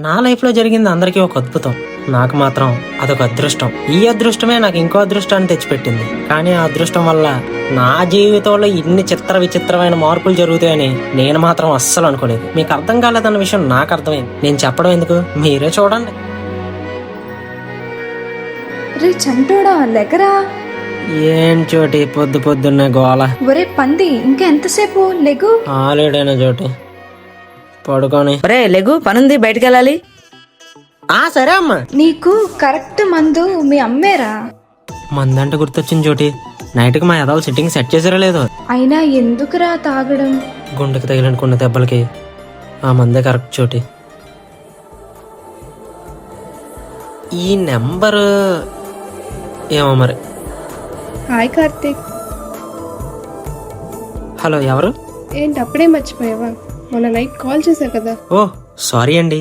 నా లైఫ్ లో జరిగింది అందరికీ ఒక అద్భుతం, నాకు మాత్రం అదొక అదృష్టం. ఈ అదృష్టమే నాకు ఇంకో అదృష్టాన్ని తెచ్చిపెట్టింది. కానీ ఆ అదృష్టం వల్ల నా జీవితంలో ఇన్ని చిత్ర విచిత్రమైన మార్పులు జరుగుతాయని నేను మాత్రం అస్సలు అనుకోలేదు. మీకు అర్థం కాలేదన్న విషయం నాకు అర్థమైంది. నేను చెప్పడం ఎందుకు, మీరే చూడండి. రే చంటోడా లెగరా. ఏం చోటి పొద్దు పొద్దున్నే గోల. ఒరే పంది ఇంకా ఎంతసేపు, లెగు. ఆలేడైన చోటి పడుకొని. ఒరే లెగు, పనుంది, బయటికి వెళ్ళాలి. సరే అమ్మా. నీకు కరెక్ట్ మందు మీ అమ్మేరా. మందంటే గుర్తొచ్చింది చోటి, నైట్ కి మా ఎదలు సిట్టింగ్ సెట్ చేసారో లేదో. అయినా ఎందుకురా తాగడం? గుండెకి తగిలిన కొన్ని దెబ్బలకి ఆ మందే కరెక్ట్ చోటి. ఈ నెంబరు ఏమో మరి. హాయ్ కార్తీక్. హలో, ఎవరు? ఏంటి అప్పుడే మర్చిపోయావా? మొన్న నైట్ కాల్ చేశావు కదా. ఓ సారీ అండి.